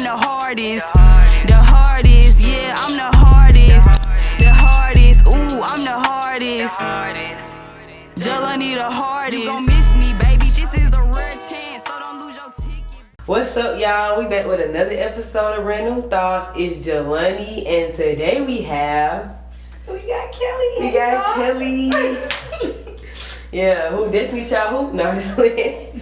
I'm the hardest. The hardest, yeah, I'm the hardest. The hardest, ooh, I'm the hardest. Jelani the hardest. You gon' miss me, baby, this is a rare chance, so don't lose your ticket. What's up, y'all? We back with another episode of Random Thoughts. It's Jelani, and today we got Kelly. Yeah, who Destiny Child? Who? No, I'm just playing.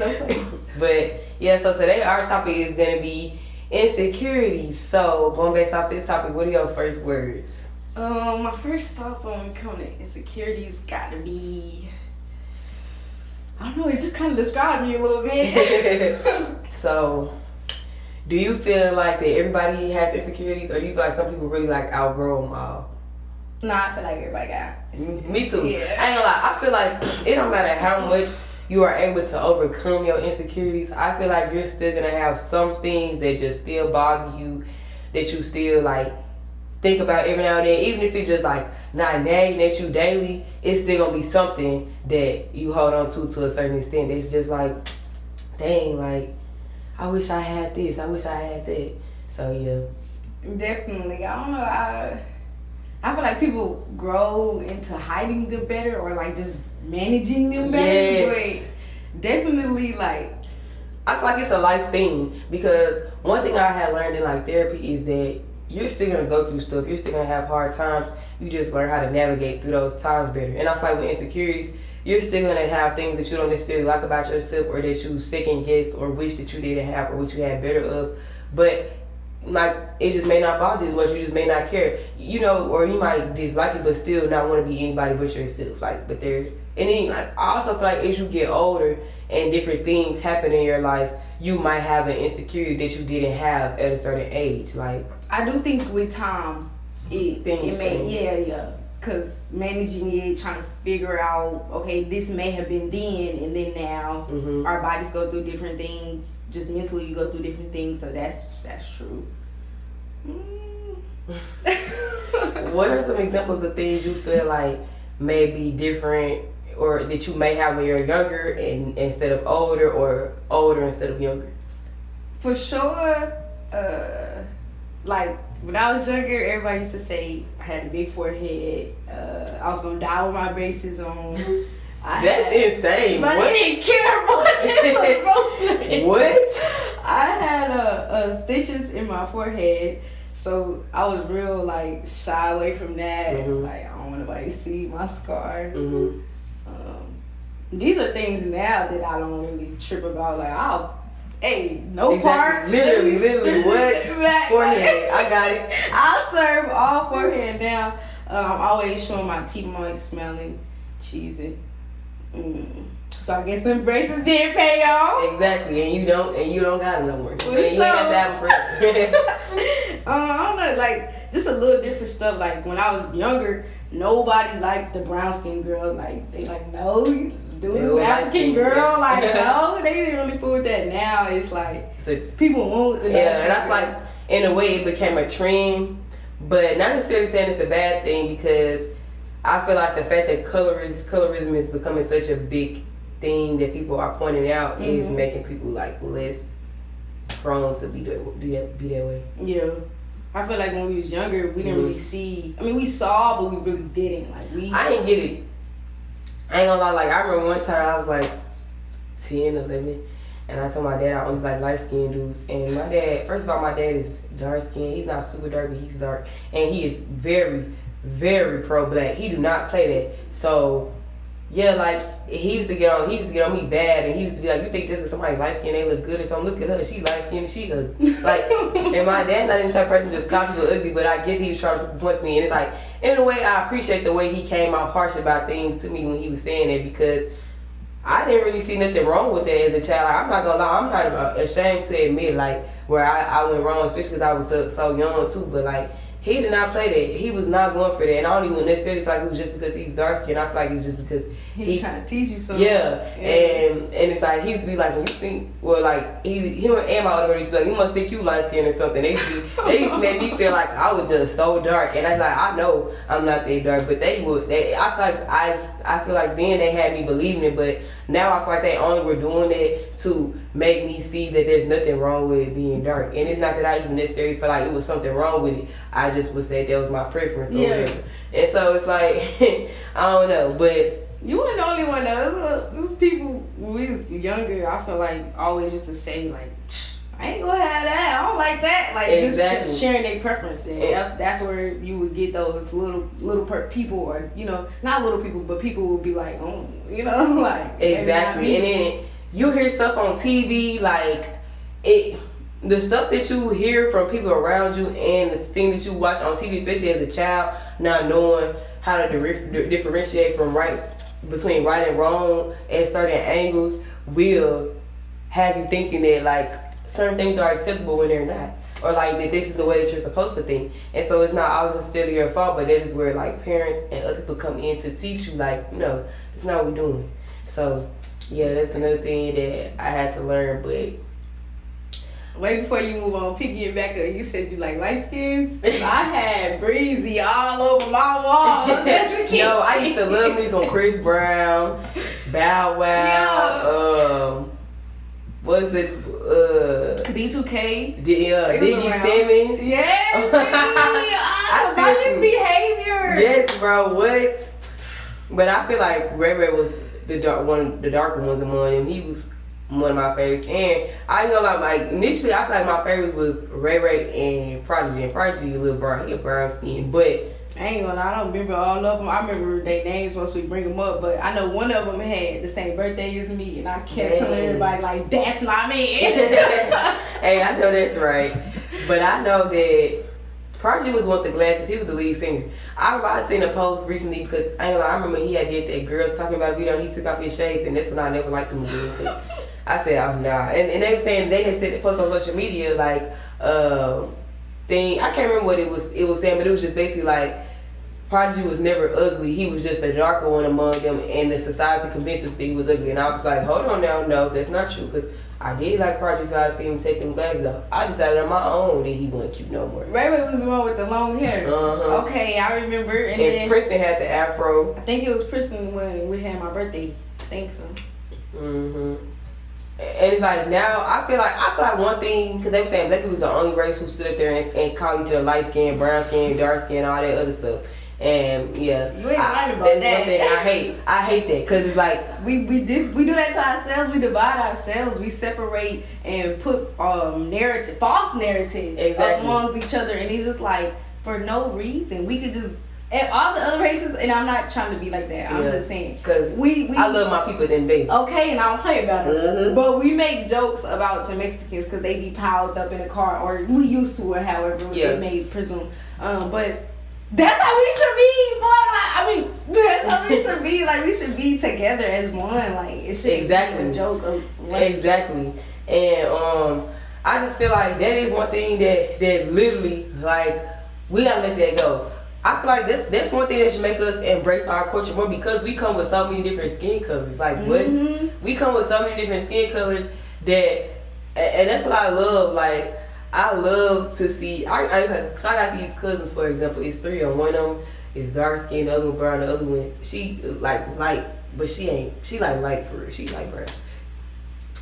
But yeah, so today our topic is gonna be insecurities. So going based off this topic, what are your first words? My first thoughts on coming to insecurities gotta be, I don't know, it just kind of described me a little bit. So, do you feel like that everybody has insecurities, or do you feel like some people really like outgrow them all? Nah, I feel like everybody got. Me too. Yeah. I ain't gonna lie. I feel like it don't matter how much you are able to overcome your insecurities. I feel like you're still gonna have some things that just still bother you, that you still like think about every now and then. Even if it's just like not nagging at you daily, it's still gonna be something that you hold on to a certain extent. It's just like, dang, like I wish I had this. I wish I had that. So yeah. Definitely. I don't know. I feel like people grow into hiding them better or like just managing them better. Yes. But definitely like, I feel like it's a life thing, because one thing I had learned in like therapy is that you're still gonna go through stuff. You're still gonna have hard times. You just learn how to navigate through those times better. And I feel like with insecurities, you're still gonna have things that you don't necessarily like about yourself, or that you second guess or wish that you didn't have, or what you had better of. But like, it just may not bother you as much. You just may not care, you know, or you might dislike it, but still not want to be anybody but yourself. Like, but there, and then like I also feel like as you get older and different things happen in your life, you might have an insecurity that you didn't have at a certain age. Like, I do think with time, things change. Yeah. Cause managing it, trying to figure out, okay, this may have been then, and then now, our bodies go through different things. Just mentally, you go through different things. So that's true. What are some examples of things you feel like may be different, or that you may have when you're younger and instead of older, or older instead of younger? For sure, like when I was younger, everybody used to say I had a big forehead. I was gonna die with my braces on. That's insane. But What? I didn't care about it. What? I had stitches in my forehead, so I was real like shy away from that. Like, I don't want nobody to see my scar. These are things now that I don't really trip about. Like, no part. Literally, what? Exactly. Forehead. I got it. I'll serve all forehead now. I'm always showing my teeth, I'm always smelling cheesy. So I guess some braces didn't pay off. Exactly, and you don't got them no more. You ain't So- got that one for I don't know, like just a little different stuff. Like when I was younger, nobody liked the brown skin girl. Like they like, no, you do They were the African light-skinned, girl. yeah. Like no, they didn't really fool with that. Now it's like So, people want the yeah, and I feel like in a way it became a trend, but not necessarily saying it's a bad thing, because I feel like the fact that colorism is becoming such a big thing that people are pointing out is making people like less prone to be that way. Yeah. I feel like when we was younger, we didn't really see. I mean, we saw, but we really didn't. Like I didn't get it. I ain't gonna lie. Like, I remember one time I was like 10, 11, and I told my dad I only like light skinned dudes. And my dad, first of all, my dad is dark skinned. He's not super dark, but he's dark, and he is very, very pro black. He do not play that. So yeah, like he used to get on me bad, and he used to be like, you think just because somebody light skinned they look good or something? Look at her, she light skinned, she ugly. Like, and my dad not even type of person just call people ugly, but I get he was trying to prove points to me, and it's like, in a way I appreciate the way he came out harsh about things to me when he was saying it, because I didn't really see nothing wrong with that as a child. Like, I'm not gonna lie, I'm not ashamed to admit like where I went wrong, especially because I was so young too. But like, he did not play that. He was not going for that, and I don't even necessarily feel like it was just because he was dark skinned. I feel like it's just because he trying to teach you something. Yeah, and it's like like, he used to be like, when you think, well, like, him and my older brother used to be like, you must think you light skinned or something. They used to make me feel like I was just so dark. And I was like, I know I'm not that dark, but I feel like then they had me believing it, but now I feel like they only were doing it to make me see that there's nothing wrong with it being dark. And it's not that I even necessarily feel like it was something wrong with it. I just would say that was my preference or whatever. And so it's like, I don't know, but you weren't the only one though. Those people when we was younger, I feel like always used to say like, I ain't gonna have that. I don't like that. Like just sharing their preferences. That's where you would get those little people, or not little people, but people would be like, oh, like exactly. And then you hear stuff on TV like the stuff that you hear from people around you and the thing that you watch on TV, especially as a child, not knowing how to differentiate from between right and wrong at certain angles, will have you thinking that like certain things are acceptable when they're not, or like that this is the way that you're supposed to think. And so it's not always necessarily your fault, but that is where like parents and other people come in to teach you like, no, it's not what we're doing. So yeah, that's another thing that I had to learn. But wait, before you move on, picking it back up, you said you like light skins. I had Breezy all over my walls as a kid. Yo, I used to love me some Chris Brown, Bow Wow, what's the B2K, Biggie Simmons. Yes, about his behavior. Yes, bro. What? But I feel like Ray Ray was the darker ones among them. He was one of my favorites, and I ain't gonna lie, like initially I feel like my favorites was Ray Ray and Prodigy. And Prodigy a little brown, he a brown skin, but I ain't gonna lie, I don't remember all of them. I remember their names once we bring them up, but I know one of them had the same birthday as me, and I kept telling everybody like, that's my man. Hey, I know that's right, but I know that Prodigy was one with the glasses. He was the lead singer. I remember I seen a post recently because I remember he had did that Girls Talking About a video. He took off his shades, and that's when I never liked him again. I said, oh nah. And they were saying they had said the post on social media like thing. I can't remember what it was saying, but it was just basically like Prodigy was never ugly. He was just a darker one among them, and the society convinced us that he was ugly. And I was like, hold on now, no, that's not true, because I did like Prodigy, so I seen him take them glasses off. I decided on my own that he wasn't cute no more. Ray Ray was the one with the long hair. Okay, I remember. And then Princeton had the afro. I think it was Princeton when we had my birthday. I think so. And it's like now I feel like one thing, because they were saying black people was the only race who stood up there and called each other light skin, brown skin, dark skin, all that other stuff. And yeah, you ain't right about that's that. one thing I hate. I hate that, because it's like we do that to ourselves. We divide ourselves. We separate and put false narratives amongst each other, and it's just like for no reason. We could just. And all the other races, and I'm not trying to be like that. I'm just saying, because I love my people them days. Okay, and I don't play about it. But we make jokes about the Mexicans because they be piled up in a car, or we used to, or however it may presume. But that's how we should be, boy. Like, I mean, that's how we should be. Like, we should be together as one. Like, it should be a joke. Exactly. And I just feel like that is one thing that literally, like, we gotta let that go. I feel like that's one thing that should make us embrace our culture more, because we come with so many different skin colors. Like what? We come with so many different skin colors and that's what I love. Like I love to see. So I got these cousins, for example. It's three of them. One of them is dark skin, the other one brown, the other one she like light, but she ain't. She like light for real. She like brown.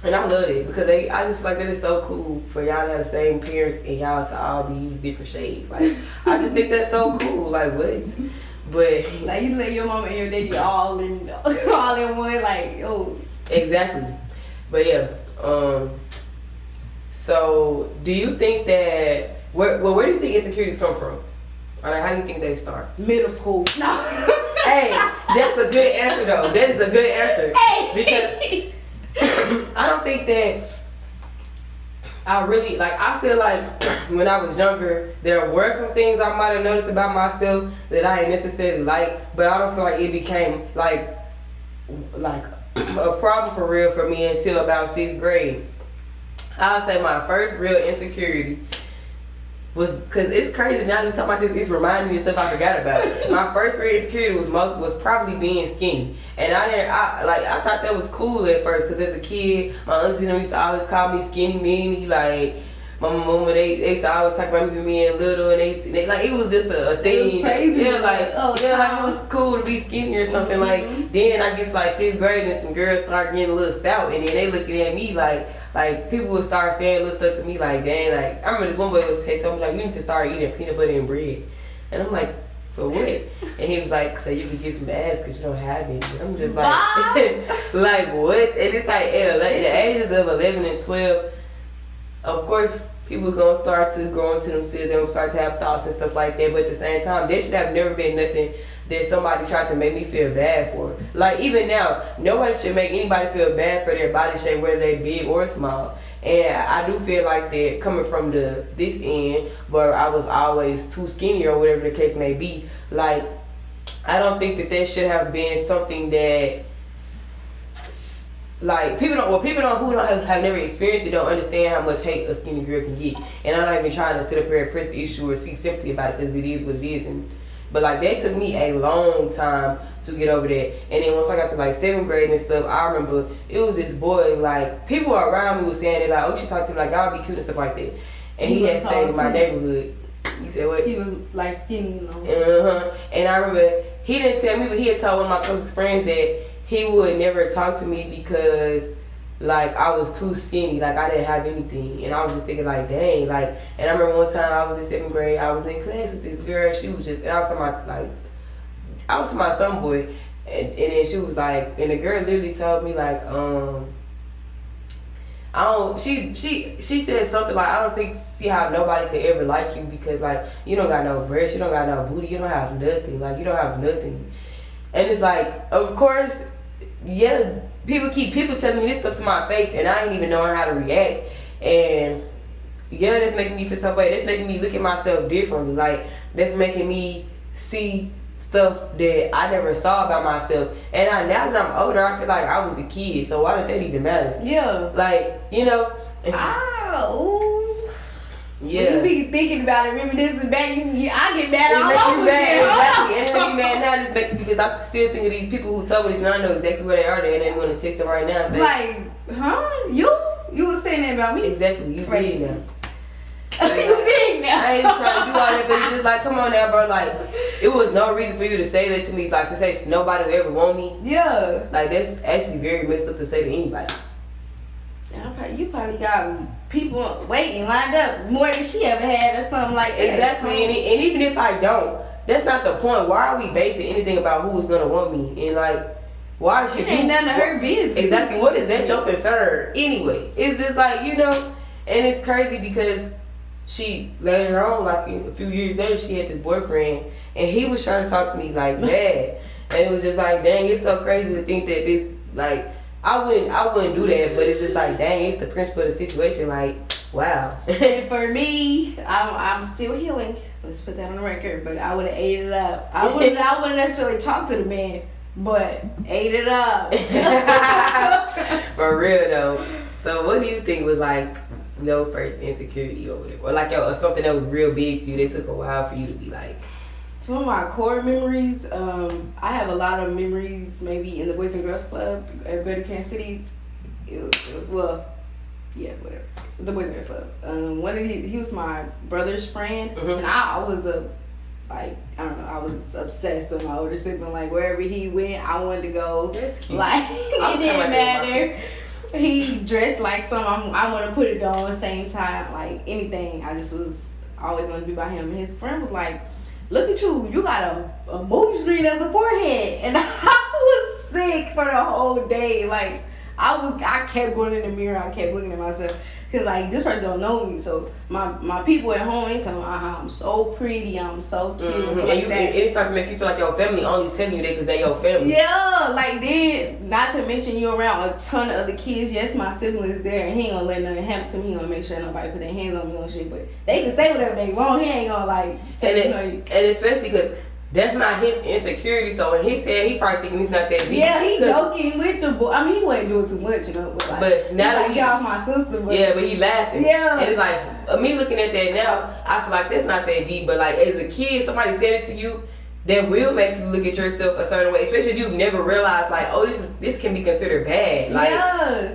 And I love it because I just feel like that is so cool for y'all to have the same parents and y'all to all be these different shades. Like I just think that's so cool. Like what? But like you let your mama and your daddy all in one. Like exactly. But yeah. So do you think that where do you think insecurities come from? Or like, how do you think they start? Middle school. No. Hey, that's a good answer though. That is a good answer. Hey. Because I don't think that I really, like, I feel like when I was younger, there were some things I might have noticed about myself that I didn't necessarily like, but I don't feel like it became like a problem for real for me until about 6th grade. I'll say my first real insecurity was, because it's crazy now that we talking about this, it's reminding me of stuff I forgot about. My first real insecurity was probably being skinny, and I thought that was cool at first, because as a kid, my aunties used to always call me skinny meanie, like my mama, they used to always talk about me for being little, and they like, it was just a thing. It was crazy. Yeah, like like it was cool to be skinny or something. Like then I guess like 6th grade and some girls started getting a little stout, and then they looking at me like people would start saying little stuff to me like, dang, like I remember this one boy told me like, you need to start eating peanut butter and bread, and I'm like, for what? And he was like, so you can get some ass because you don't have any. I'm just like, like what? And it's like, like the ages of 11 and 12. Of course, people gonna start to grow into themselves. They're gonna start to have thoughts and stuff like that. But at the same time, there should have never been nothing that somebody tried to make me feel bad for. Like even now, nobody should make anybody feel bad for their body shape, whether they big or small. And I do feel like that coming from this end, where I was always too skinny or whatever the case may be. Like I don't think that should have been something that. Like people who don't have never experienced it don't understand how much hate a skinny girl can get. And I'm not even trying to sit up here and press the issue or seek sympathy about it, because it is what it is. But like that took me a long time to get over that. And then once I got to like 7th grade and stuff, I remember it was this boy, like people around me was saying that like, oh, you should talk to him, like y'all be cute and stuff like that. And he had stayed in my neighborhood. You said what? He was like skinny, you know. And I remember he didn't tell me, but he had told one of my closest friends that he would never talk to me because like I was too skinny, like I didn't have anything. And I was just thinking like, dang, like, and I remember one time I was in 7th grade, I was in class with this girl, she was just, and I was talking about some boy, and then she was like, and the girl literally told me like, she said something like, I don't see how nobody could ever like you, because like you don't got no breasts, you don't got no booty, you don't have nothing, like you don't have nothing. And it's like, of course, yeah, people telling me this stuff to my face, and I ain't even knowing how to react. And yeah, that's making me feel some way. That's making me look at myself differently. Like that's making me see stuff that I never saw about myself. And now that I'm older, I feel like I was a kid, so why did that even matter? Yeah. Like, you know. Yeah. When you be thinking about it, remember this is back, I get mad all over again. Exactly. And it make me mad now, this back because I still think of these people who told me this, and I know exactly where they are, and they want to text them right now and say, like, huh? You was saying that about me? Exactly. You big now. You big now. I ain't trying to do all that, but it's just like, come on now, bro. Like, it was no reason for you to say that to me, like to say nobody will ever want me. Yeah. Like, that's actually very messed up to say to anybody. You probably got people waiting, lined up more than she ever had or something like that. Exactly, and even if I don't, that's not the point. Why are we basing anything about who is gonna want me? And like, why should you? Ain't none of her business. Exactly, what is that your concern? Anyway, it's just like, you know, and it's crazy because she later on, like a few years later, she had this boyfriend, and he was trying to talk to me like that, and it was just like, dang, it's so crazy to think that this like. I wouldn't do that, but it's just like, dang, it's the principle of the situation. Like, wow. And for me, I'm still healing. Let's put that on the record. But I would have ate it up. I wouldn't necessarily talk to the man, but ate it up. For real though. So, what do you think was like your first insecurity or whatever, or like or something that was real big to you that took a while for you to be like? Some of my core memories, I have a lot of memories maybe in the Boys and Girls Club at Greater Kansas City. It was whatever. The Boys and Girls Club. He was my brother's friend, and I was I was obsessed with my older sibling. Like wherever he went, I wanted to go. That's cute. Like it didn't matter. He dressed like something. I want to put it on at the same time. Like anything, I just was always wanted to be by him. And his friend was like, look at you got a movie screen as a forehead. And I was sick for the whole day. Like, I kept going in the mirror. I kept looking at myself. Because, like, this person don't know me. So, my people at home, they tell me, I'm so pretty. I'm so cute. And it starts to make you feel like your family only telling you that because they your family. Yeah. Like, then, not to mention you around a ton of other kids. Yes, my siblings there. And he ain't gonna let nothing happen to me. He gonna make sure nobody put their hands on me and shit. But they can say whatever they want. He ain't gonna, like, say, and especially because that's not his insecurity. So in his head, he probably thinking he's not that deep. Yeah, he joking with the boy. I mean, he wasn't doing too much, you know. But now that he off my sister, but yeah, but he laughing. Yeah, and it's like me looking at that now. I feel like that's not that deep. But like as a kid, somebody said it to you, that will make you look at yourself a certain way, especially if you've never realized like, oh, this can be considered bad. Like,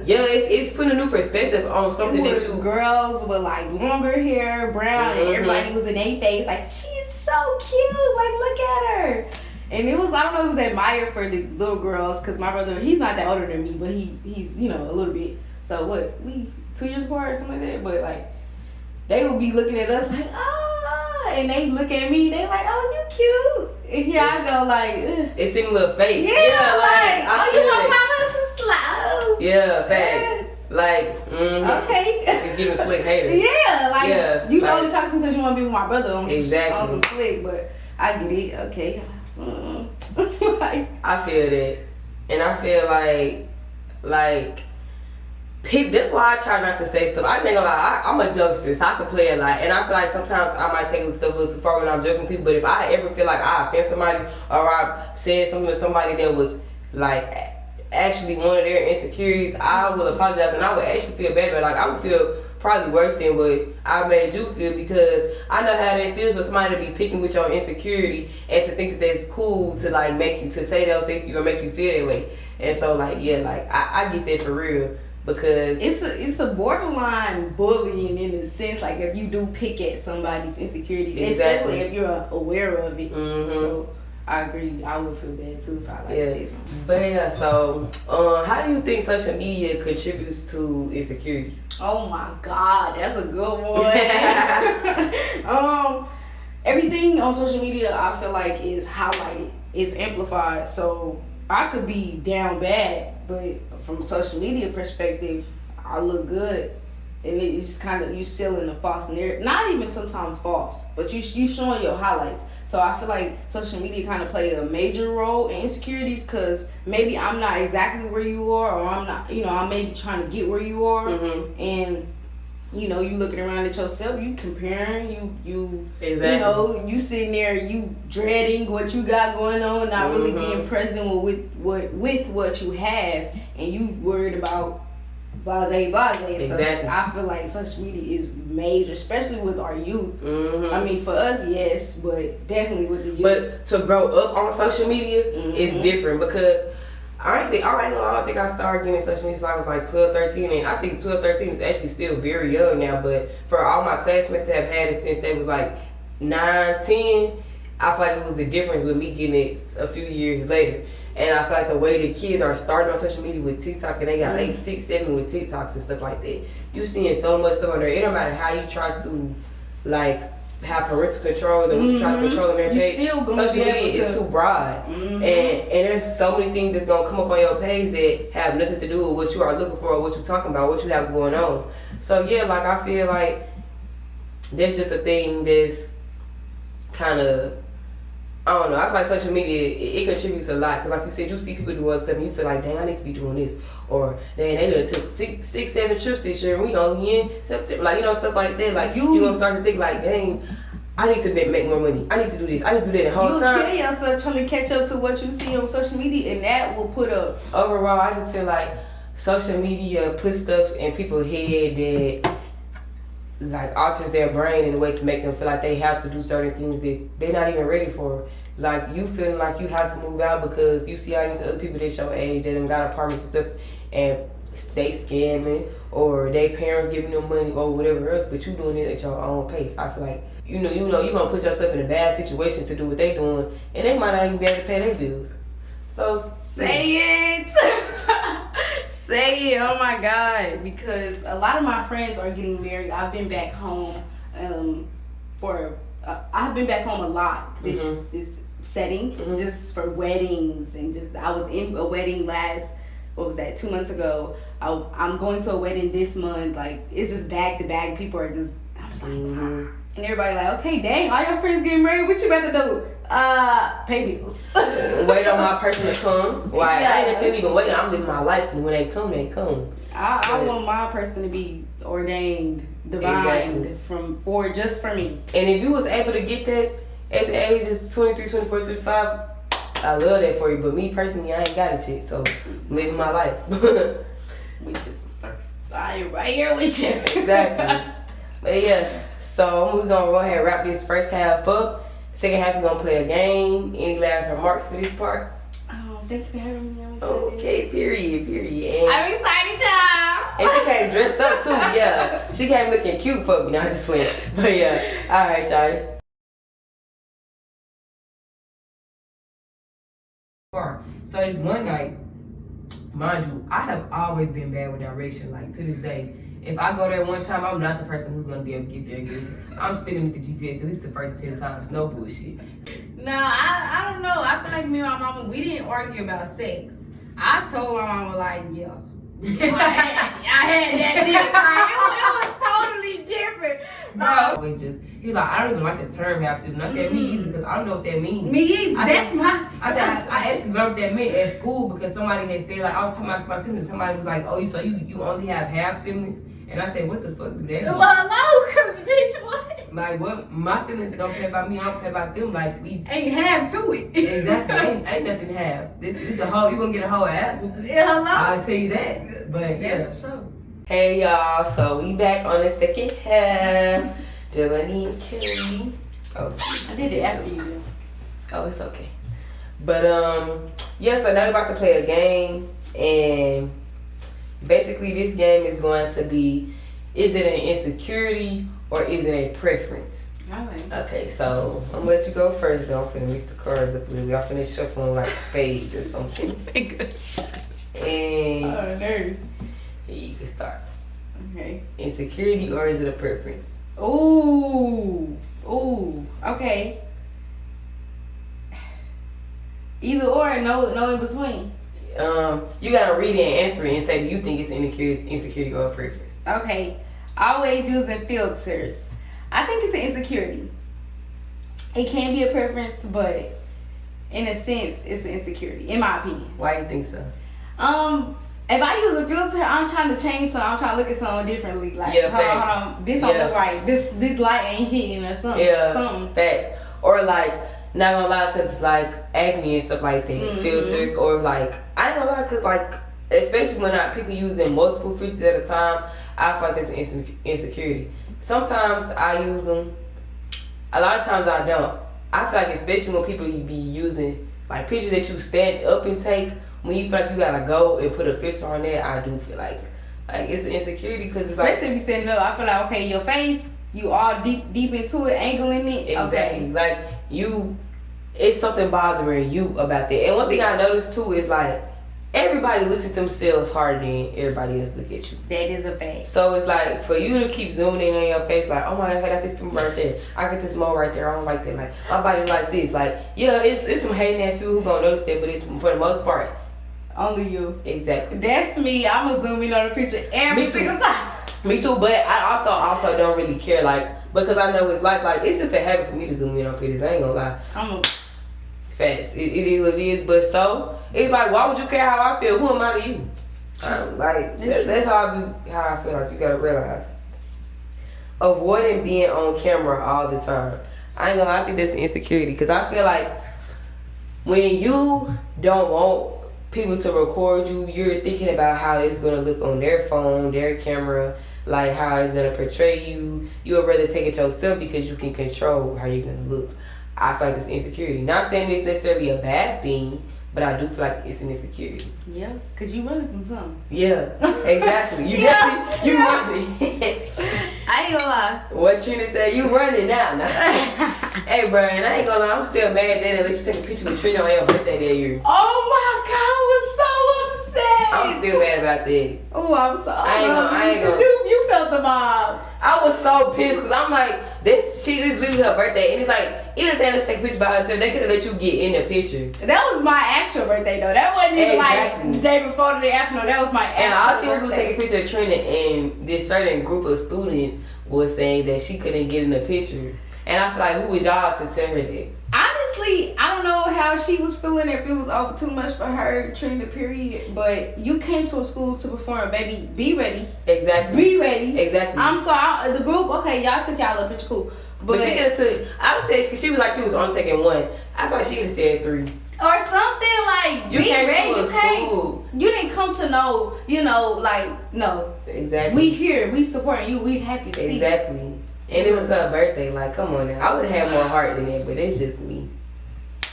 it's putting a new perspective on something that you. Girls with like longer hair, brown, and everybody was in their face like, she's so cute. Like, look at her. And it was, I don't know, it was admired for the little girls because my brother, he's not that older than me, but he's a little bit. So what, we 2 years apart or something like that. But like, they would be looking at us like, and they look at me, they like, oh, you cute. And here I go like, ugh. It seemed a little fake. Yeah, like oh, you want to slow. Yeah, facts. Like, okay. It's giving slick haters. Yeah, like you can only talk to because you want to be with my brother on exactly on some slick, but I get it. Okay. Like, I feel that, and I feel like. That's why I try not to say stuff. I ain't gonna lie, I'm a jokester, so I can play a lot. And I feel like sometimes I might take stuff a little too far when I'm joking people. But if I ever feel like I offend somebody or I said something to somebody that was like actually one of their insecurities, I will apologize and I would actually feel bad. But like I would feel probably worse than what I made you feel, because I know how that feels for somebody to be picking with your insecurity and to think that that's cool to like make you to say those things to you or make you feel that way. And so like I get that for real. Because it's a borderline bullying in a sense, like if you do pick at somebody's insecurities, especially if you're aware of it. So I agree, I would feel bad too if I say something. But yeah, so how do you think social media contributes to insecurities? Oh my God, that's a good one. Everything on social media I feel like is highlighted, is amplified. So I could be down bad, but from a social media perspective, I look good, and it's just kind of you selling a false narrative. Not even sometimes false, but you showing your highlights. So I feel like social media kind of play a major role in insecurities, because maybe I'm not exactly where you are, or I'm not, I'm maybe trying to get where you are, and you looking around at yourself, you comparing, you exactly. You sitting there, you dreading what you got going on, not really being present with what you have, and you worried about blase. Exactly. So I feel like social media is major, especially with our youth. I mean, for us, yes, but definitely with the youth. But to grow up on social media is different, because I don't think I started getting social media until I was like 12, 13, and I think 12, 13 is actually still very young now, but for all my classmates to have had it since they was like 9, 10, I feel like it was a difference with me getting it a few years later. And I feel like the way the kids are starting on social media with TikTok, and they got like 6, 7 with TikToks and stuff like that. You seeing so much stuff on there. It don't matter how you try to like have parental controls and what you try to control on their page. Social media is too broad, and there's so many things that's gonna come up on your page that have nothing to do with what you are looking for or what you're talking about, what you have going on. So yeah, like I feel like there's just a thing that's kind of, I don't know. I feel like social media, it contributes a lot, because like you said, you see people doing stuff and you feel like, dang, I need to be doing this, or dang, they done took 6, 7 trips this year and we only in September, like stuff like that. Like you gonna start to think like, dang, I need to make more money. I need to do this. I need to do that the whole time. You kill yourself trying to catch up to what you see on social media, and that will put up. Overall, I just feel like social media puts stuff in people's head that like alters their brain in a way to make them feel like they have to do certain things that they're not even ready for. Like you feeling like you have to move out because you see all these other people that your age that done got apartments and stuff, and they scamming, or their parents giving them money or whatever else, but you doing it at your own pace. I feel like you gonna put yourself in a bad situation to do what they doing, and they might not even be able to pay their bills. So say it. Say it. Oh my God, because a lot of my friends are getting married. I've been back home I've been back home a lot this setting, just for weddings, and just I was in a wedding 2 months ago. I'm going to a wedding this month. Like it's just back to back. People are just, I was like, and everybody like, okay, dang, all your friends getting married. What you about to do? Pay bills. Wait on my person to come. Like I ain't necessarily even waiting. I'm living my life, and when they come, they come. I want my person to be ordained, divine, just for me. And if you was able to get that, at the age of 23, 24, 25, I love that for you. But me personally, I ain't got a chick, so I'm living my life. We just a start. I ain't right here with you. Exactly. But yeah, so we're gonna go ahead and wrap this first half up. Second half, we're gonna play a game. Any last remarks for this part? Thank you for having me. Okay, period. And, I'm excited, y'all. and she came dressed up too, yeah. She came looking cute for me, not just went. But yeah, alright, y'all. So this one night, mind you, I have always been bad with direction, like to this day. If I go there one time, I'm not the person who's gonna be able to get there again. I'm sticking with the GPS at least the first 10 times, no bullshit. No, I don't know. I feel like me and my mama, we didn't argue about sex. I told my mama, like, yeah. I had that dick. Like, it was totally different. Bro, always just, he's like, I don't even like the term half sibling. I said, me either, because I don't know what that means. Me either. I actually learned what that meant at school because somebody had said, like, I was talking about my siblings. Somebody was like, oh, so you only have half siblings? And I said, what the fuck do that mean? Well, hello, because bitch, what? Like, what? My siblings don't care about me, I don't care about them. Like, we ain't half to it. Exactly. ain't nothing to have. This a whole, you gonna get a whole ass. Yeah, hello. I'll tell you that. But yeah. That's for sure. Hey y'all, so we back on the second half. Jelani and Kelly. Oh, I did it after you. Oh, it's okay. But yeah, so now we're about to play a game, and basically this game is going to be, is it an insecurity or is it a preference? Alright. Okay, so I'm gonna let you go first though. I'm finna mix the cards up a little bit. I'm finna shuffle like spades or something. And nerves. you can start. Okay. Insecurity or is it a preference? Ooh. Okay. Either or, no in between. You gotta read it and answer it and say, do you think it's insecurity or a preference? Okay. Always using filters. I think it's an insecurity. It can be a preference, but in a sense, it's an insecurity, in my opinion. Why do you think so? If I use a filter, I'm trying to change something. I'm trying to look at something differently. Like, yeah, hold on, this don't look right. This light ain't hitting or something. Yeah, something. Facts. Or like, not gonna lie, cause like acne and stuff like that, filters, or like, I ain't gonna lie, cause like, especially when people using multiple filters at a time, I feel like that's an insecurity. Sometimes I use them. A lot of times I don't. I feel like especially when people be using like pictures that you stand up and take, when you feel like you gotta go and put a filter on that, I do feel like it's an insecurity because it's especially if you standing up. I feel like, okay, your face, you all deep into it, angling it. Exactly. Okay. Like it's something bothering you about that. And one thing I noticed too is like everybody looks at themselves harder than everybody else look at you. That is a fact. So it's like for you to keep zooming in on your face, like, oh my God, I got this pimple right there. I got this mole right there. I don't like that. Like my body like this. Like yeah, it's some hating ass people who gonna notice that, but it's for the most part only you. Exactly. That's me. I'ma zoom in on the picture every single time. Me too, but I also don't really care, like, because I know it's like it's just a habit for me to zoom in on pictures. I ain't gonna lie. Fast. It is what it is, but so it's like, why would you care how I feel? Who am I to you? That's how I feel like you gotta realize. Avoiding being on camera all the time. I ain't gonna lie, I think that's an insecurity because I feel like when you don't want people to record you, you're thinking about how it's gonna look on their phone, their camera, like how it's gonna portray you. You would rather take it yourself because you can control how you're gonna look. I feel like it's insecurity. Not saying it's necessarily a bad thing, but I do feel like it's an insecurity. Yeah, cause you running from something. Yeah, exactly. You definitely you running. I ain't gonna lie. What Trina said, you running now. Hey, Brian, I ain't gonna lie. I'm still mad that unless you take a picture with Trina on your birthday that year. Oh my God, I was so upset. I'm still mad about that. Oh, I'm so. I ain't gonna. You felt the vibes. I was so pissed because I'm like, this is literally her birthday, and it's like, even if they just take a picture by herself, they could have let you get in the picture. That was my actual birthday though. That wasn't even like the day before, the day after. No, that was my actual. And all she was doing was take a picture of Trina, and this certain group of students was saying that she couldn't get in the picture. And I feel like, who was y'all to tell her that? Honestly, I don't know how she was feeling, if it was over too much for her, Trina, period. But you came to a school to perform, baby. Be ready. Exactly. Be ready. Exactly. I'm sorry. The group, okay, y'all took y'all a picture, cool. But she could have took. I would say, cause she was like she was only taking 1. I thought she could have said 3. Or something like You be came ready. to a school. You didn't come to know, like no. Exactly. We here, we supporting you, we happy to see you. Exactly. And it was her birthday. Like, come on now. I would have had more heart than that, but it's just me.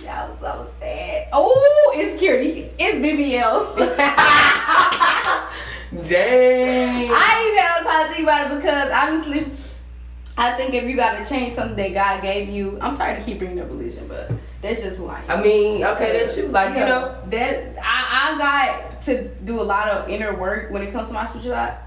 That was so sad. Oh, insecurity. It's BBLs. Dang. I even have time to think about it because honestly, I think if you got to change something that God gave you, I'm sorry to keep bringing up religion, but that's just who I am. I mean, okay, that's you. Like, you know. That I got to do a lot of inner work when it comes to my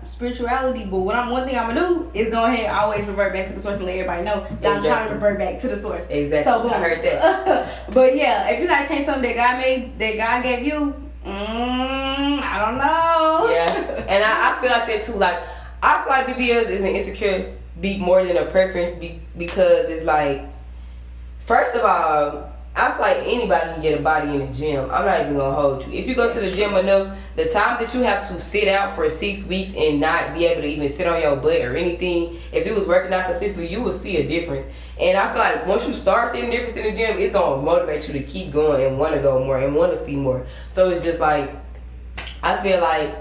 spirituality. But one thing I'm gonna do is go ahead and always revert back to the source and let everybody know that I'm trying to revert back to the source. Exactly. So, I heard that. But yeah, if you gotta change something that God gave you, I don't know. Yeah, and I feel like that too. Like, I feel like BBLs is an insecure beat more than a preference because it's like, first of all, I feel like anybody can get a body in the gym. I'm not even gonna hold you. If you go to the gym enough, the time that you have to sit out for 6 weeks and not be able to even sit on your butt or anything, if you was working out consistently, you will see a difference. And I feel like once you start seeing a difference in the gym, it's gonna motivate you to keep going and want to go more and want to see more. So it's just like, I feel like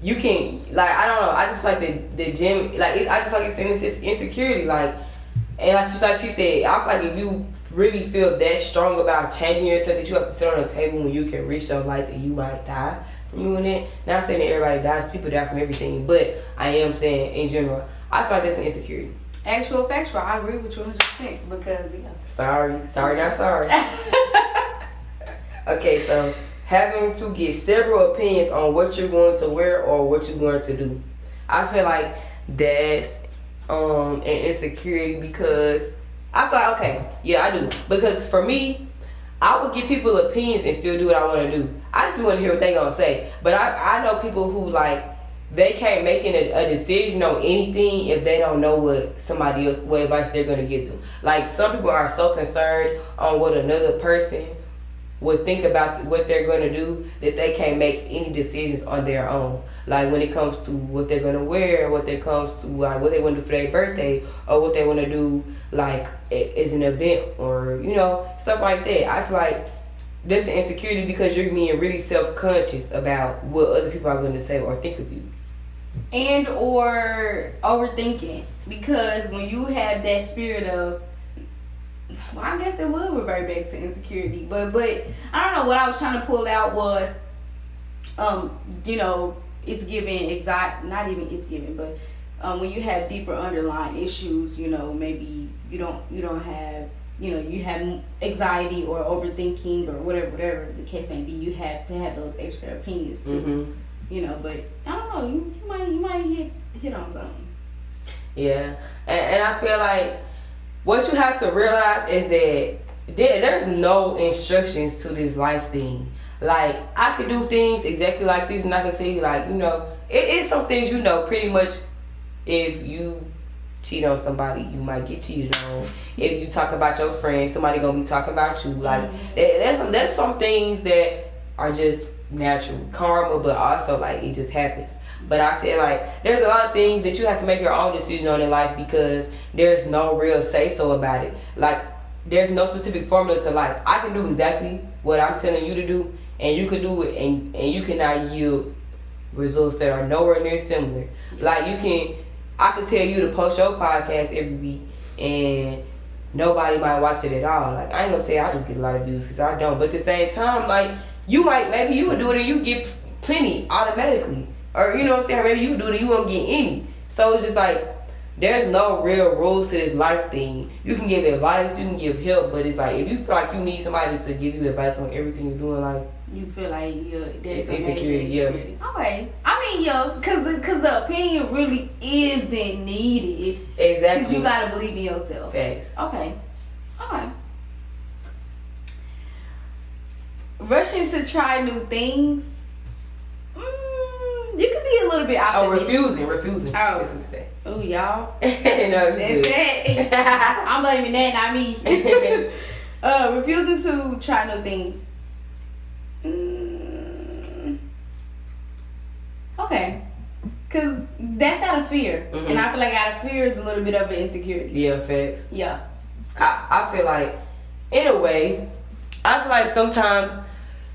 you can, like, I don't know, I just feel like the gym, like, I just like it's insecurity, like, and like she said, I feel like if you really feel that strong about changing yourself that you have to sit on a table when you can reach your life and you might die from doing it. Not saying that everybody dies, people die from everything, but I am saying in general, I feel like that's an insecurity. Actual factual, I agree with you 100% because yeah. Sorry, not sorry. Okay, so having to get several opinions on what you're going to wear or what you're going to do. I feel like that's an insecurity because I feel like, okay, yeah, I do. Because for me, I would give people opinions and still do what I want to do. I just want to hear what they gonna say. But I know people who, like, they can't make a decision on anything if they don't know what advice they're gonna give them. Like, some people are so concerned on what another person would think about what they're gonna do that they can't make any decisions on their own. Like, when it comes to what they're gonna wear, what it comes to like what they want to do for their birthday, or what they want to do like as an event, or you know, stuff like that. I feel like that's an insecurity because you're being really self-conscious about what other people are going to say or think of you. And or overthinking, because when you have that spirit of, well, I guess it would revert back to insecurity, but I don't know, what I was trying to pull out was you know, it's giving not even it's giving, but when you have deeper underlying issues, you know, maybe you don't have, you know, you have anxiety or overthinking or whatever the case may be, you have to have those extra opinions too. Mm-hmm. You know, but I don't know, you might hit on something. Yeah, and I feel like what you have to realize is that there's no instructions to this life thing. Like, I could do things exactly like this, and I can tell you, like, you know, it's some things, you know, pretty much if you cheat on somebody, you might get cheated on. If you talk about your friends, somebody gonna be talking about you. Like, there's some things that are just natural karma, but also like it just happens. But I feel like there's a lot of things that you have to make your own decision on in life because there's no real say so about it. Like, there's no specific formula to life. I can do exactly what I'm telling you to do, and you can do it, and you cannot yield results that are nowhere near similar. Like, I can tell you to post your podcast every week, and nobody might watch it at all. Like, I ain't gonna say I just get a lot of views, because I don't. But at the same time, like, maybe you would do it and you get plenty automatically. Or, you know what I'm saying, maybe you would do it and you won't get any. So it's just like, there's no real rules to this life thing. You can give advice, you can give help, but it's like, if you feel like you need somebody to give you advice on everything you're doing, like, you feel like that's insecurity, yeah. Okay. I mean, yeah, because the opinion really isn't needed. Exactly. Because you got to believe in yourself. Facts. Okay. Rushing to try new things. You can be a little bit optimistic. Refusing. Oh. That's what we say. Oh, y'all. No, that's it. I'm blaming that, not me. Refusing to try new things. Okay. Cause that's out of fear, and I feel like out of fear is a little bit of an insecurity. Yeah, facts. Yeah. I feel like, in a way, I feel like sometimes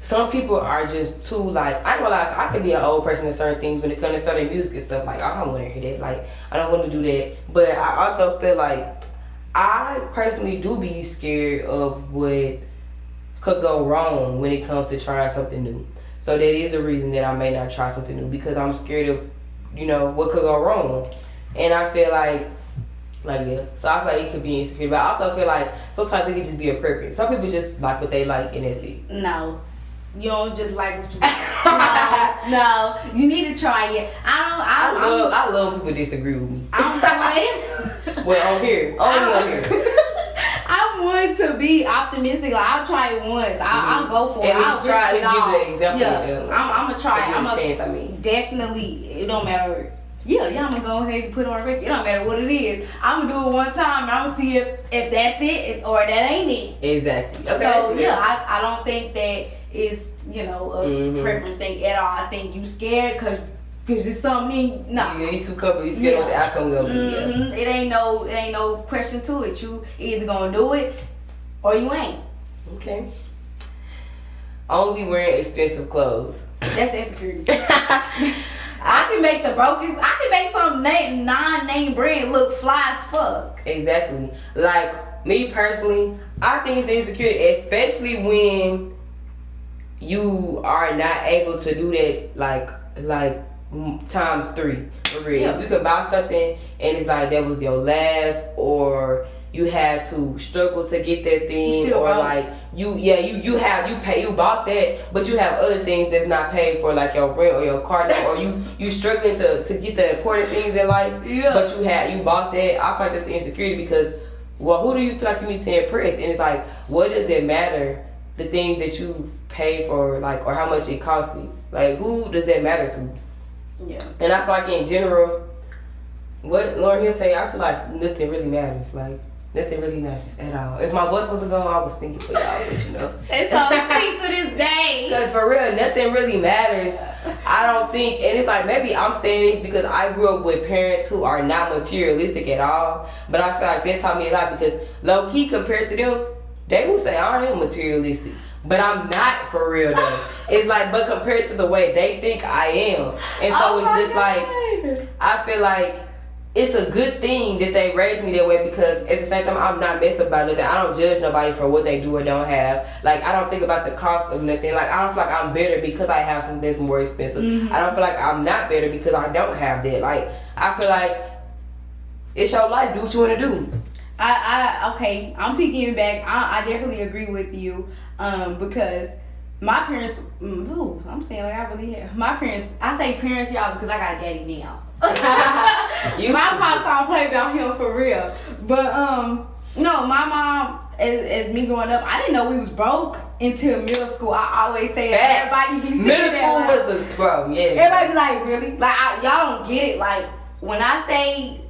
some people are just too, like, I ain't gonna lie, I could be an old person in certain things when it comes to certain music and stuff. Like, I don't want to hear that. Like, I don't want to do that. But I also feel like I personally do be scared of what could go wrong when it comes to trying something new. So that is a reason that I may not try something new, because I'm scared of, what could go wrong. And I feel like yeah. So I feel like it could be insecure, but I also feel like sometimes it could just be a preference. Some people just like what they like, and that's it. No. You don't just like what you like. No. You need to try it. I love people disagree with me. I'm like, well, on here. Only on here. I want to be optimistic. Like, I'll try it once. I'll go for it. I'll try it. Give it an example. Yeah. I'm gonna try it. I'm a chance. Definitely. It don't matter. Yeah, I'm gonna go ahead and put it on record. It don't matter what it is. I'm gonna do it one time and I'm gonna see if that's it or that ain't it. Exactly. Okay, so yeah, I don't think that it's a preference thing at all. I think you scared because it's something. No, you too covered. You scared what the outcome gonna be. Yeah. It ain't no question to it. You either gonna do it or you ain't. Okay. Only wearing expensive clothes. That's insecurity. I can make some non-name brand look fly as fuck. Exactly. Like, me personally, I think it's insecurity, especially when you are not able to do that like times 3. For real. Yeah. You could buy something and it's like that was your last, or you had to struggle to get that thing, or like you bought that, but you have other things that's not paid for, like your rent or your car note, or you struggling to get the important things in life, but you bought that. I find that's insecurity, because who do you feel like you need to impress? And it's like, what does it matter, the things that you've paid for, like, or how much it cost you? Like, who does that matter to? Yeah. And I feel like in general, what Lauren Hill say, I feel like nothing really matters. Like, nothing really matters at all. If my bus wasn't going, I was thinking for y'all, but It's so sweet to this day. Because for real, nothing really matters. I don't think, and it's like, maybe I'm saying this because I grew up with parents who are not materialistic at all, but I feel like that taught me a lot, because low key compared to them, they would say I am materialistic, but I'm not for real though. It's like, but compared to the way they think I am, and so it's just like, I feel like it's a good thing that they raised me that way, because at the same time, I'm not messed up about nothing. I don't judge nobody for what they do or don't have. Like, I don't think about the cost of nothing. Like, I don't feel like I'm better because I have something that's more expensive. I don't feel like I'm not better because I don't have that. Like, I feel like it's your life. Do what you want to do. Okay, I'm picking back. I definitely agree with you, because my parents, I'm saying like I really have. My parents, I say parents, y'all, because I got a daddy now. My pops don't play about him for real. But no, my mom, as me growing up, I didn't know we was broke until middle school. I always say that everybody be saying middle school that, was the bro, yeah. Everybody be like, really? Like, y'all don't get it. Like, when I say,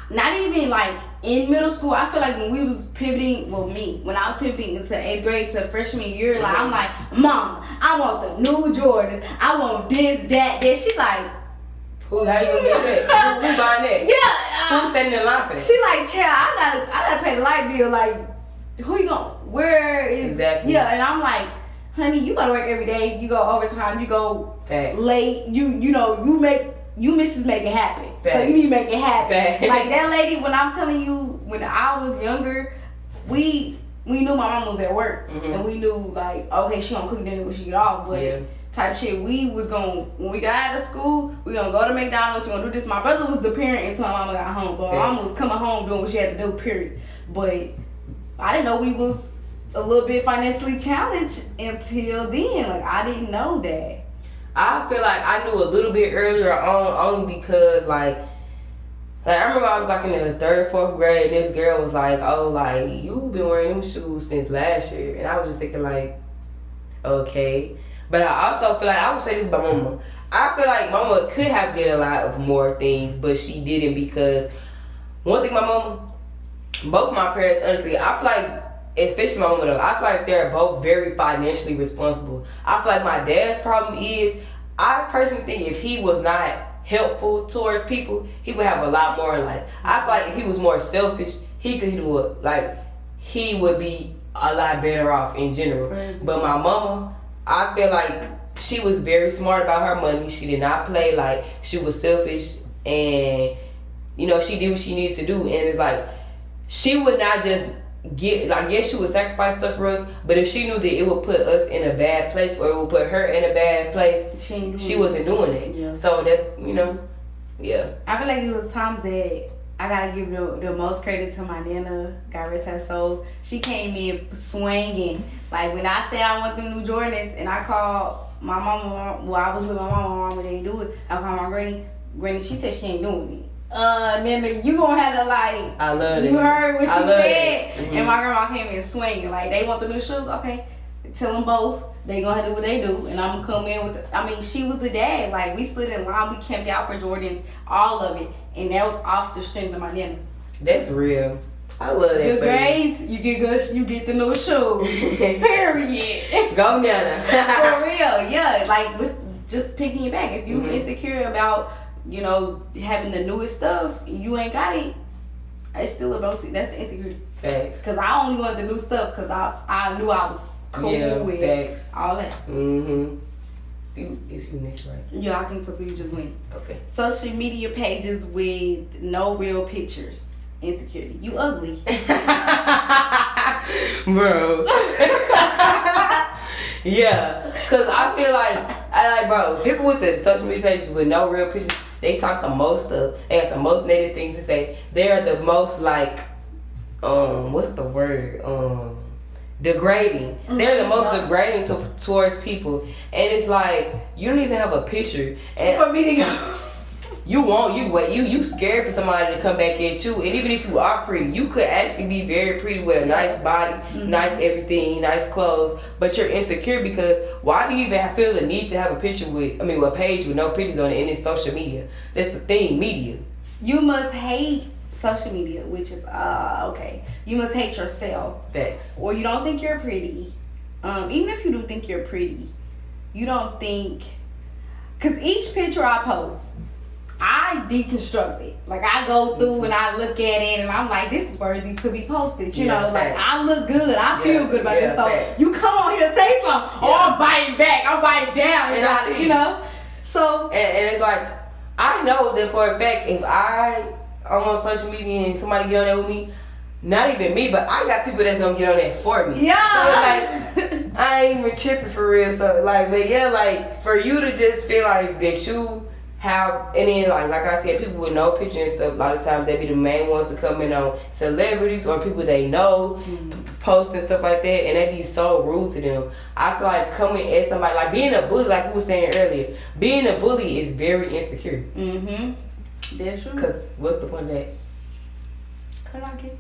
not even like in middle school, I feel like when we was pivoting, when I was pivoting into 8th grade to freshman year, like, I'm like, Mom, I want the new Jordans. I want this, that. She like, how you gonna get that? Who buying that? Yeah. Who's standing in line for that? She like, child, I gotta pay the light bill. Like, who you going? Where is? Exactly. Yeah, and I'm like, honey, you gotta work every day. You go overtime. You go late. You missus make it happen. Facts. So you need to make it happen. Facts. Like that lady, when I'm telling you, when I was younger, we knew my mom was at work, and we knew like, okay, she gonna cook dinner when she get off, but. Type shit, we was when we got out of school, we gonna go to McDonald's, we gonna do this. My brother was the parent until my mama got home, but my mama was coming home doing what she had to do, period. But I didn't know we was a little bit financially challenged until then. Like, I didn't know that. I feel like I knew a little bit earlier on, only because like I remember I was like in the 3rd, 4th grade, and this girl was like, oh, like, you've been wearing them shoes since last year. And I was just thinking like, okay. But I also feel like, I would say this about Mama. I feel like Mama could have did a lot of more things, but she didn't, because one thing my Mama, both my parents, honestly, I feel like, especially my Mama though, I feel like they're both very financially responsible. I feel like my dad's problem is, I personally think if he was not helpful towards people, he would have a lot more in life. I feel like if he was more selfish, he could do it. Like, he would be a lot better off in general. But my mama, I feel like she was very smart about her money. She did not play. Like, she was selfish, and you know, she did what she needed to do. And it's like, she would not just get, like, yes, she would sacrifice stuff for us, but if she knew that it would put us in a bad place, or it would put her in a bad place, she wasn't doing it. Yeah. So that's, you know, yeah. I feel like it was times that I gotta give the most credit to my Nana, God rest her soul. She came in swinging. Like, when I said I want them new Jordans, and I called my mama, well, I was with my mama didn't do it. I called my granny, she said she ain't doing it. Nana, you gonna have to, like, I love it. You heard what she said. Mm-hmm. And my grandma came in swinging. Like, they want the new shoes, okay, tell them both. They gonna have to do what they do, and I'm gonna come in with I mean, she was the dad. Like, we stood in line, we camped out for Jordans, all of it. And that was off the strength of my Nana. That's real. I love that. Good grades, you get good, you get the new shoes. Period. Go Nana. For real, yeah. Like, just picking it back. If you insecure about, you know, having the newest stuff, you ain't got it, it's still about it. That's insecurity. Facts. Because I only wanted the new stuff because I knew I was cool with facts. all that. Mm-hmm. It's you next, right? Yeah, I think so. You just went. Okay. Social media pages with no real pictures. Insecurity. You ugly. Bro. Yeah. Because I feel like, bro, people with the social media pages with no real pictures, they talk the most stuff. They got the most negative things to say. They're the most, like, what's the word? Degrading. They're the most degrading towards people. And it's like, you don't even have a picture. And for me to go. You scared for somebody to come back at you. And even if you are pretty, you could actually be very pretty with a nice body, nice everything, nice clothes, but you're insecure because why do you even feel the need to have a picture a page with no pictures on it, and it's social media? That's the thing, media. You must hate social media, which is okay. You must hate yourself. Facts. Or you don't think you're pretty. Even if you do think you're pretty, you don't think, because each picture I post, I deconstruct it. Like, I go through and I look at it and I'm like, this is worthy to be posted. You know, like, I look good. I feel good about this. So you come on here and say something. Oh, I'm biting back. I'm biting down. And you know? So. And it's like, I know that for a fact, if I'm on social media and somebody get on there with me, not even me, but I got people that's gonna get on there for me. Yeah. So it's like, I ain't even tripping for real. So, like, but yeah, like, for you to just feel like that you have, and then like I said, people with no picture and stuff, a lot of times they be the main ones to come in on celebrities or people they know, posting stuff like that, and they be so rude to them. I feel like coming at somebody, like being a bully, like we were saying earlier, being a bully is very insecure. That's true. Cause what's the point of that? Could I get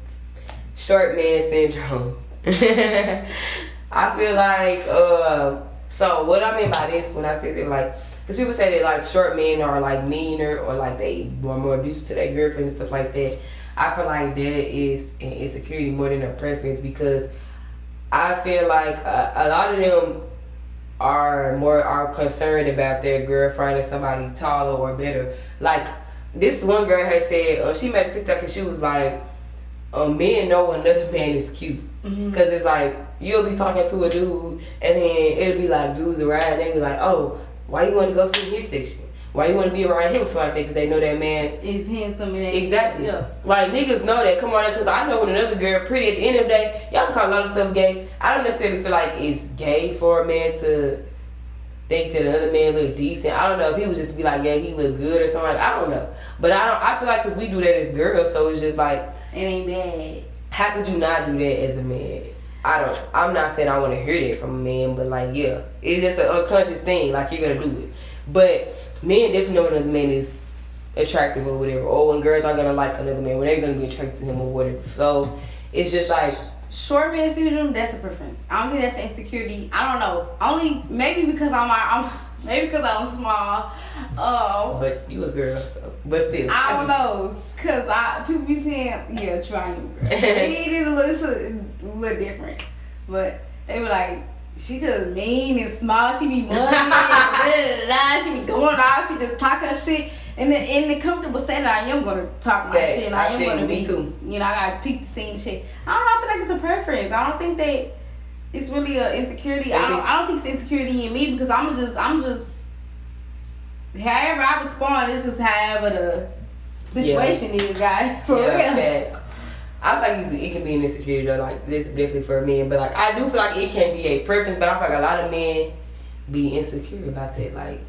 Short man syndrome. I feel like so what I mean by this when I say that, like, because people say that like short men are like meaner or like they more abusive to their girlfriends and stuff like that. I feel like that is an insecurity more than a preference, because I feel like a lot of them are concerned about their girlfriend as somebody taller or better. Like, this one girl had said, she made a TikTok and she was like, men know another man is cute. Because it's like, you'll be talking to a dude and then it'll be like dudes around and they be like, oh, why you want to go sit in his section? Why you want to be around him? So like that, because they know that man is handsome. And exactly. Yeah. Like, niggas know that. Come on, because I know when another girl pretty, at the end of the day, y'all can call a lot of stuff gay. I don't necessarily feel like it's gay for a man to think that another man look decent. I don't know if he would just be like, yeah, he look good or something. Like, I don't know. But I feel like because we do that as girls, so it's just like, it ain't bad. How could you not do that as a man? I'm not saying I want to hear that from a man, but like, yeah, it's just an unconscious thing. Like, you're gonna do it. But men definitely know when another man is attractive or whatever, or when girls are gonna like another man, when they're gonna be attracted to him or whatever. So it's just like, short man syndrome, that's a preference. I don't think that's an insecurity. I don't know. Only maybe because maybe because I'm small. But you a girl, so but still. I don't know, cause people be saying, yeah, trying girl. It is a little different, but they be like, she just mean and small. She be money and she be going out. She just talk her shit. in the comfortable setting, I am gonna talk my shit. And I am gonna be too. You know, I gotta peep the scene shit. I don't know. I feel like it's a preference. I don't think that it's really a insecurity. I don't think it's insecurity in me because I'm just however I respond. It's just however the situation is, guys. For real. Facts. I feel like it can be an insecurity though. Like this is definitely for men, but like I do feel like it can be a preference. But I feel like a lot of men be insecure about that. Like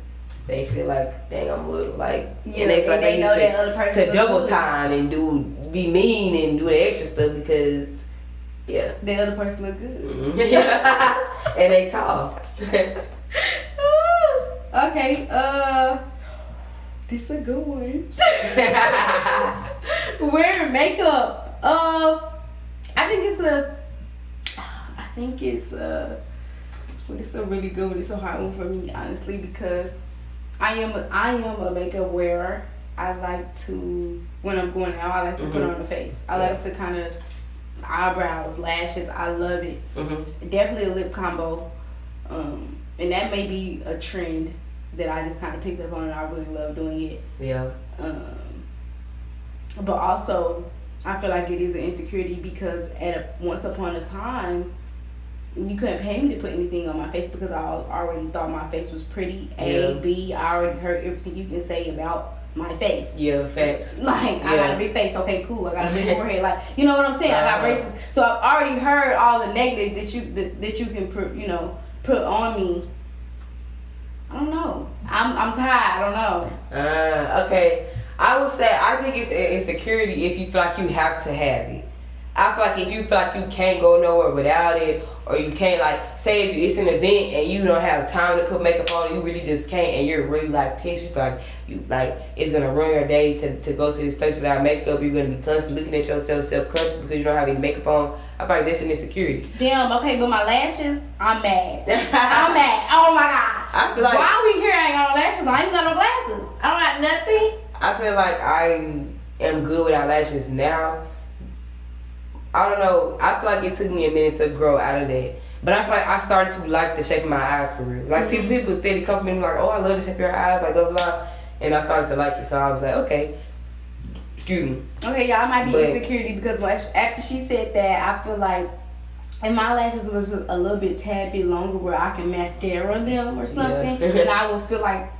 they feel like, dang, I'm little. Like and they feel like they need to double time and be mean and do the extra stuff because the other person look good. Mm-hmm. And they tall. Okay. This a good one. Wearing makeup. I think it's a really good one. It's a hard one for me, honestly, because I am a makeup wearer. I like to, when I'm going out, I like to put on the face. I like to kind of eyebrows, lashes. I love it. Definitely a lip combo. And that may be a trend that I just kind of picked up on, and I really love doing it. Yeah. But also, I feel like it is an insecurity because once upon a time, you couldn't pay me to put anything on my face because I already thought my face was pretty. B, I already heard everything you can say about my face. Yeah, facts. Like, I got a big face. Okay, cool. I got a big forehead. Like, you know what I'm saying? I got braces. So I've already heard all the negative that you can put on me. I don't know. I'm tired. I don't know. Okay. I would say I think it's an insecurity if you feel like you have to have it. I feel like if you feel like you can't go nowhere without it, or you can't, like, say if it's an event and you don't have time to put makeup on, you really just can't, and you're really like pissed. You feel like it's gonna ruin your day to go to this place without makeup. You're gonna be constantly looking at yourself self-conscious because you don't have any makeup on. I feel like that's an insecurity. Damn. Okay, but my lashes, I'm mad. I'm mad. Oh my god. I feel like why we here? I ain't got no lashes. I ain't got no glasses. I don't got nothing. I feel like I am good without lashes now. I don't know. I feel like it took me a minute to grow out of that. But I feel like I started to like the shape of my eyes for real. Like people steady complimenting me like, oh, I love the shape of your eyes, like blah blah. And I started to like it, so I was like, okay. Excuse me. Okay, y'all might be insecurity because after she said that, I feel like if my lashes was a little bit tad bit longer where I can mascara them or something, then I would feel like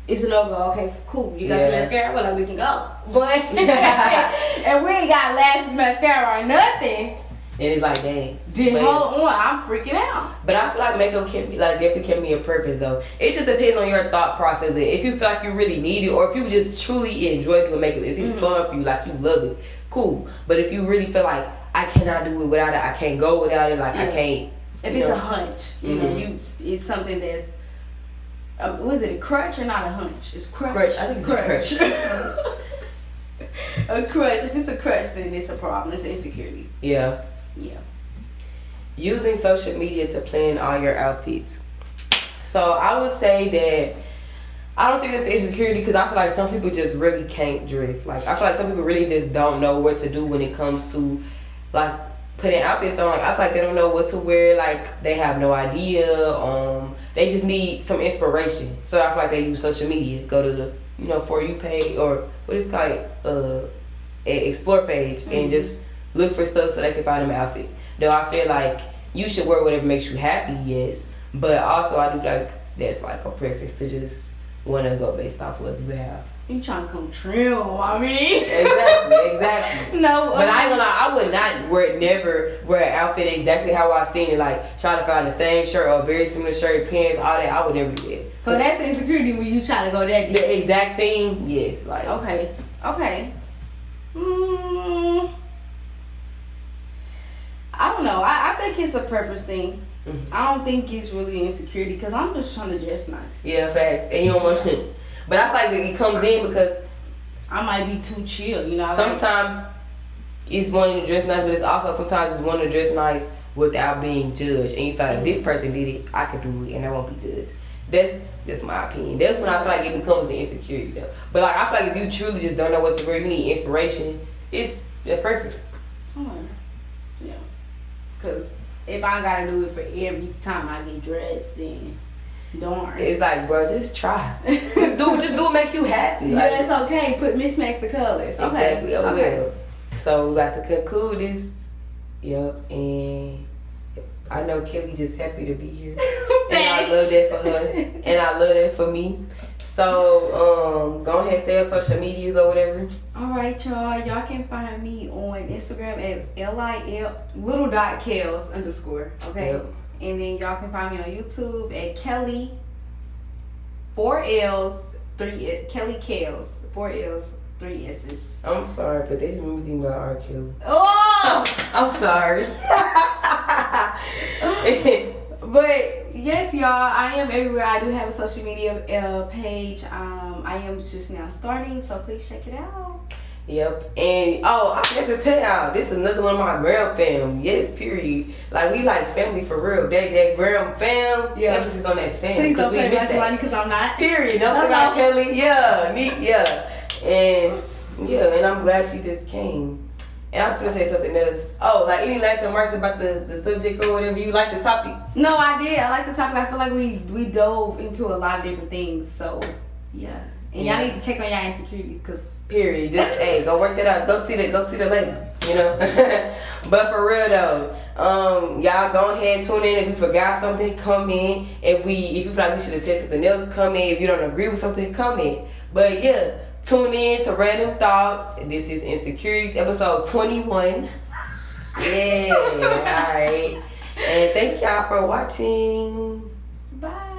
it's a no-go. Okay, cool. You got some mascara? Well, like, we can go. But and we ain't got lashes, mascara, or nothing. And it's like, dang. Then hold on, I'm freaking out. But I feel like makeup can be definitely can be a purpose though. It just depends on your thought process. If you feel like you really need it, or if you just truly enjoy doing makeup, if it's fun for you, like you love it, cool. But if you really feel like I cannot do it without it, I can't go without it, like I can't. If it's a hunch, you know, it's something that's. Was it a crutch or not a hunch? It's crutch. I think it's a crutch. A crutch. If it's a crutch, then it's a problem. It's an insecurity. Yeah. Using social media to plan all your outfits. So I would say that I don't think it's insecurity because I feel like some people just really can't dress. Like I feel like some people really just don't know what to do when it comes to like putting outfits on. Like I feel like they don't know what to wear. Like they have no idea. They just need some inspiration. So I feel like they use social media. Go to the For You page or what is called explore page and just look for stuff so they can find them outfit. Though I feel like you should wear whatever makes you happy, yes. But also I do feel like that's like a preference to just want to go based off what you have. You trying to come trim, I mean. Exactly. No. But I ain't gonna lie, I would not never wear an outfit exactly how I seen it. Like try to find the same shirt or very similar shirt, pants, all that. I would never do that. So that's the insecurity when you try to go that deep. The exact thing, yes. Like okay. I don't know. I think it's a preference thing. I don't think it's really insecurity because I'm just trying to dress nice. Yeah, facts. And you don't want to. But I feel like it comes in because I might be too chill, you know. Sometimes it's wanting to dress nice, but it's also sometimes it's wanting to dress nice without being judged. And you feel like this person did it, I could do it, and I won't be judged. That's my opinion. That's when I feel like it becomes an insecurity though. But like I feel like if you truly just don't know what to wear, you need inspiration. It's your preference. Yeah. Because if I gotta do it for every time I get dressed, then Darn. It's like, bro, just try. Just do what make you happy. Like, Yeah, it's okay. Mismatch the colors. Okay. Exactly. Okay. So we got to conclude this. Yep. And I know Kelly just happy to be here. And I love that for her. And I love that for me. So go ahead and say your social medias or whatever. Alright, y'all. Y'all can find me on Instagram at little.kels_. Okay. Yep. And then y'all can find me on YouTube at Kelly 4 L's 3 Kelly Kels 4 L's 3 S's. I'm sorry, but they just made me think about R. Kelly. Oh! I'm sorry. But yes, y'all, I am everywhere. I do have a social media page. I am just now starting, so please check it out. Yep. And I forgot to tell y'all, this is another one of my gram fam. Yes, period. Like, we like family for real. That gram fam. Yeah. Emphasis on that fam. Please don't we play miss about Jelani because I'm not. Period. Don't forget Kelly. Yeah. And I'm glad she just came. And I was gonna say something else. Like any last remarks about the subject or whatever? You like the topic? No, I did. I like the topic. I feel like we dove into a lot of different things. So yeah. And y'all need to check on y'all insecurities, cause period. Just go work that out. Go see the lady. You know. But for real though, y'all go ahead and tune in. If we forgot something, come in. If you feel like we should have said something else, come in. If you don't agree with something, come in. But yeah, tune in to Random Thoughts. This is Insecurities, episode 21. Yeah, alright. And thank y'all for watching. bye.